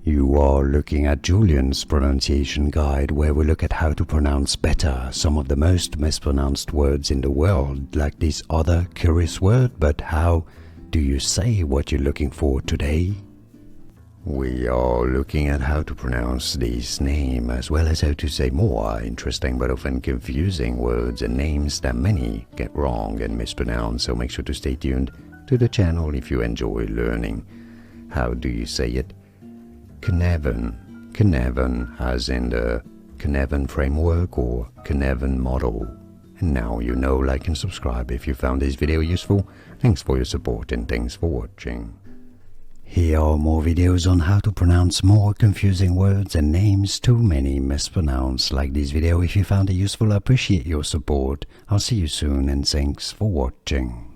You are looking at Julian's pronunciation guide, where we look at how to pronounce better some of the most mispronounced words in the world, like this other curious word. But how do you say what you're looking for today? We are looking at how to pronounce this name, as well as how to say more interesting but often confusing words and names that many get wrong and mispronounce, so make sure to stay tuned to the channel if you enjoy learning. How do you say it? Cynefin. Cynefin, as in the Cynefin framework or Cynefin model. And now you know, like and subscribe if you found this video useful. Thanks for your support and thanks for watching. Here are more videos on how to pronounce more confusing words and names too many mispronounced. Like this video if you found it useful. I appreciate your support. I'll see you soon and thanks for watching.